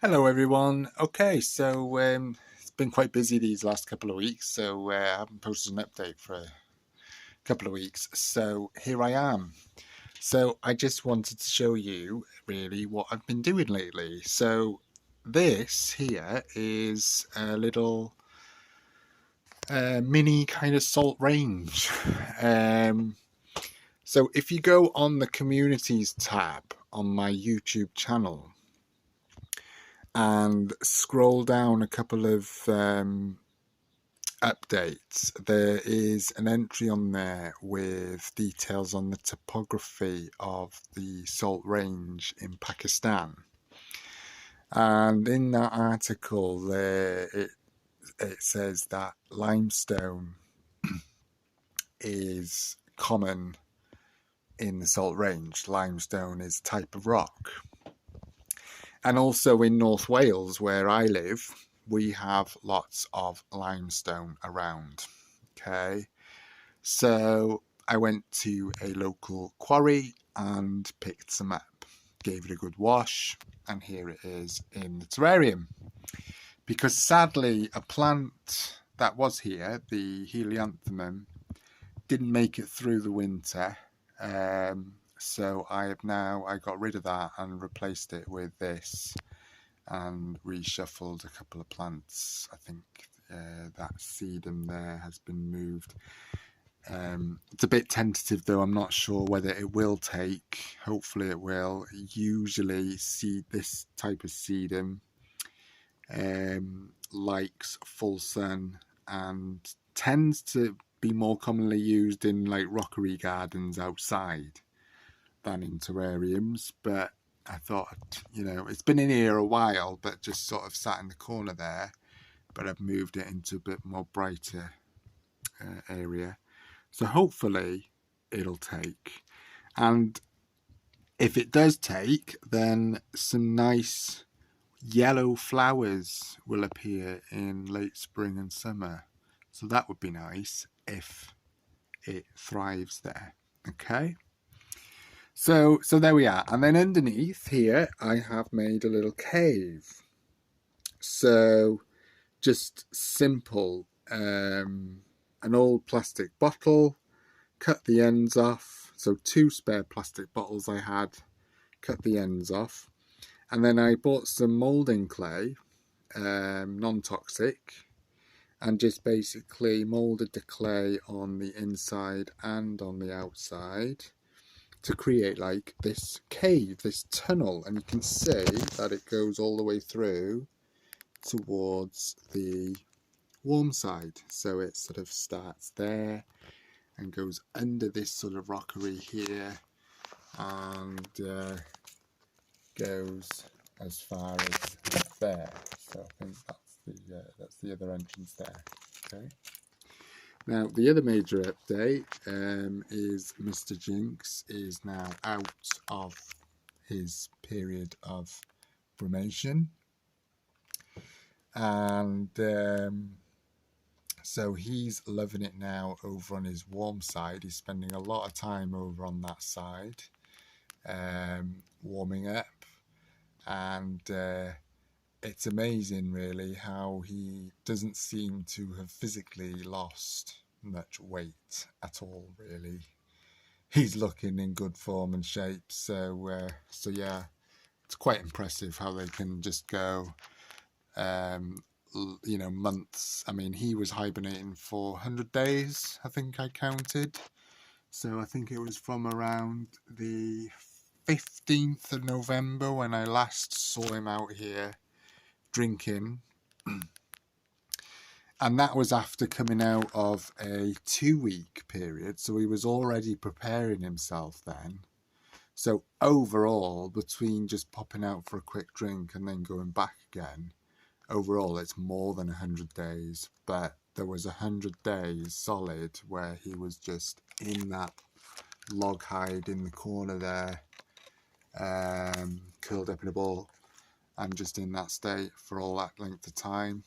Hello everyone. Okay, so it's been quite busy these last couple of weeks, so I haven't posted an update for a couple of weeks. So here I am. So I just wanted to show you really what I've been doing lately. So this here is a little mini kind of salt range. Um, so if you go on the communities tab on my YouTube channel and scroll down a couple of updates, there is an entry on there with details on the topography of the salt range in Pakistan. And in that article, it says that limestone is common in the salt range. Limestone is a type of rock. And also in North Wales, where I live, we have lots of limestone around. Okay, so I went to a local quarry and picked some up, gave it a good wash, and here it is in the terrarium. Because sadly, a plant that was here, the helianthemum, didn't make it through the winter. So I got rid of that and replaced it with this and reshuffled a couple of plants. I think that sedum there has been moved. It's a bit tentative though. I'm not sure whether it will take. Hopefully it will. Usually this type of sedum likes full sun and tends to be more commonly used in like rockery gardens outside than in terrariums. But I thought, it's been in here a while, but just sort of sat in the corner there. But I've moved it into a bit more brighter area. So hopefully it'll take. And if it does take, then some nice yellow flowers will appear in late spring and summer. So that would be nice if it thrives there. Okay. So there we are. And then underneath here, I have made a little cave. So just simple, an old plastic bottle, cut the ends off. So 2 spare plastic bottles I had, cut the ends off. And then I bought some moulding clay, non-toxic, and just basically moulded the clay on the inside and on the outside to create like this cave, this tunnel. And you can see that it goes all the way through towards the warm side. So it sort of starts there and goes under this sort of rockery here and goes as far as there. So I think that's the other entrance there. Okay. Now the other major update is Mr. Jinx is now out of his period of brumation, and so he's loving it now over on his warm side. He's spending a lot of time over on that side, warming up, and it's amazing really how he doesn't seem to have physically lost much weight at all really. He's looking in good form and shape, so yeah, it's quite impressive how they can just go months. I mean, he was hibernating for 100 days, I think I counted. So I think it was from around the 15th of November when I last saw him out here drinking. And that was after coming out of a 2-week period. So he was already preparing himself then. So overall, between just popping out for a quick drink and then going back again, overall it's more than 100 days. But there was 100 days solid where he was just in that log hide in the corner there, curled up in a ball and just in that state for all that length of time,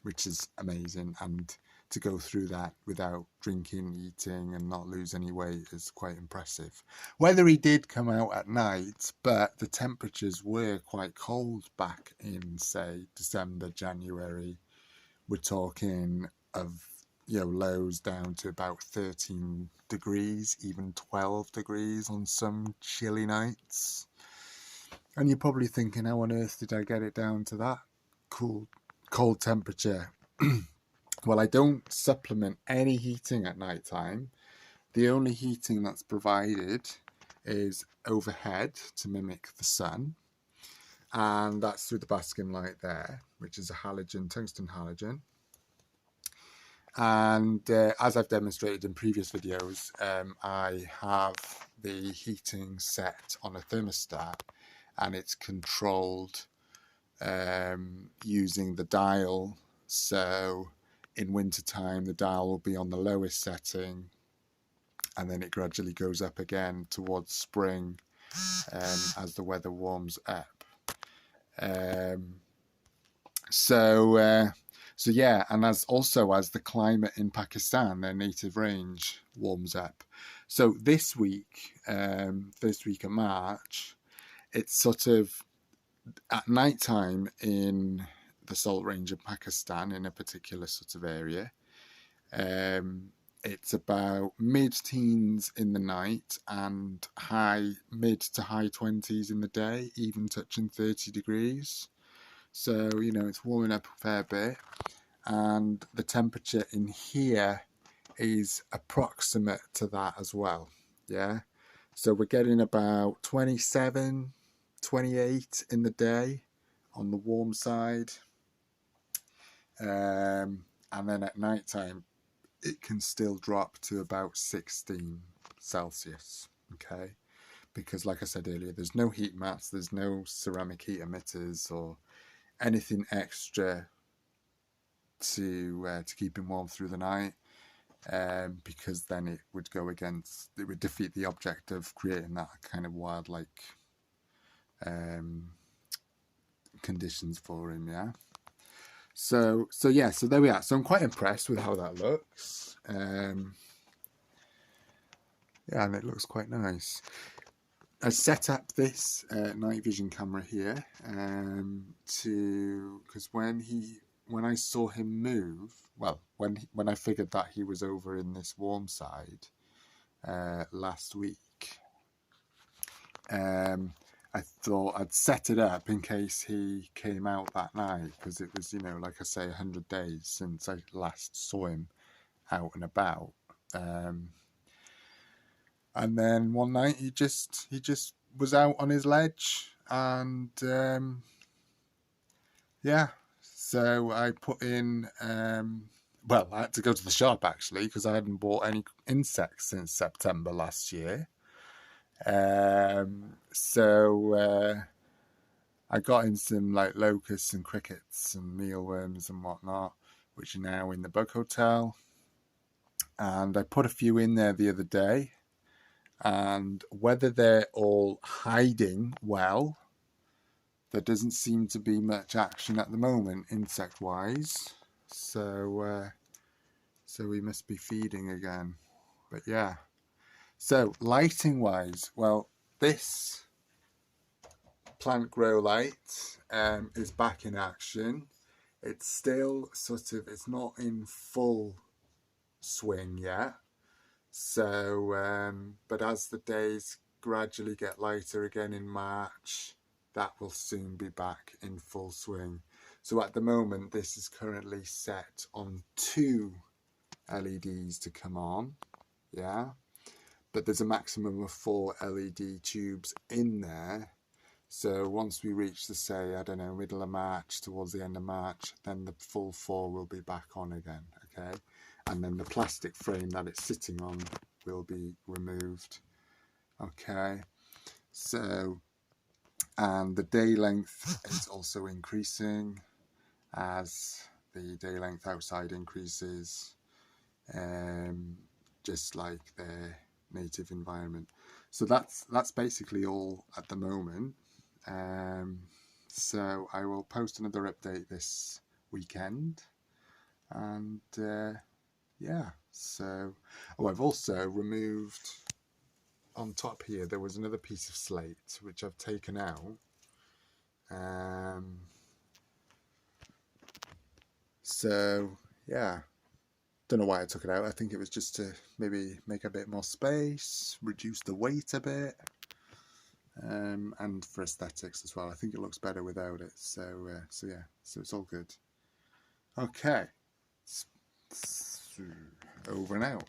which is amazing. And to go through that without drinking, eating, and not lose any weight is quite impressive. Whether he did come out at night, but the temperatures were quite cold back in, say, December, January. We're talking of, lows down to about 13 degrees, even 12 degrees on some chilly nights. And you're probably thinking, how on earth did I get it down to that cold temperature? Well, I don't supplement any heating at night time. The only heating that's provided is overhead to mimic the sun. And that's through the basking light there, which is a tungsten halogen. And as I've demonstrated in previous videos, I have the heating set on a thermostat, and it's controlled using the dial. So in wintertime, the dial will be on the lowest setting, and then it gradually goes up again towards spring as the weather warms up. So yeah, and as the climate in Pakistan, their native range, warms up. So this week, first week of March, it's sort of at night time in the salt range of Pakistan, in a particular sort of area. It's about mid-teens in the night and mid to high 20s in the day, even touching 30 degrees. So, it's warming up a fair bit. And the temperature in here is approximate to that as well. Yeah. So we're getting about 27, 28 in the day on the warm side. And then at night time, it can still drop to about 16 Celsius. Okay. Because like I said earlier, there's no heat mats, there's no ceramic heat emitters or anything extra to keep him warm through the night, because then it would defeat the object of creating that kind of wildlife conditions for him. Yeah. So there we are. So I'm quite impressed with how that looks. Yeah, and it looks quite nice. I set up this night vision camera here because when I saw him move, when I figured that he was over in this warm side last week, I thought I'd set it up in case he came out that night, because it was, like I say, 100 days since I last saw him out and about. And then one night he just was out on his ledge, and yeah. So I put in. I had to go to the shop actually because I hadn't bought any insects since September last year. So I got in some like locusts and crickets and mealworms and whatnot, which are now in the bug hotel. And I put a few in there the other day. And whether they're all hiding well, there doesn't seem to be much action at the moment, insect-wise. So we must be feeding again. But yeah. So lighting-wise, well, this plant grow light is back in action. It's still it's not in full swing yet. So, but as the days gradually get lighter again in March, that will soon be back in full swing. So at the moment, this is currently set on 2 LEDs to come on, yeah? But there's a maximum of 4 LED tubes in there. So once we reach the, say, I don't know, middle of March, towards the end of March, then the full 4 will be back on again, okay? And then the plastic frame that it's sitting on will be removed. Okay, so, and the day length is also increasing as the day length outside increases, just like their native environment. So that's basically all at the moment. So I will post another update this weekend, and yeah, so, oh, I've also removed, on top here, there was another piece of slate, which I've taken out. So, yeah, don't know why I took it out. I think it was just to maybe make a bit more space, reduce the weight a bit, and for aesthetics as well. I think it looks better without it. So yeah, so it's all good. Okay, over and out.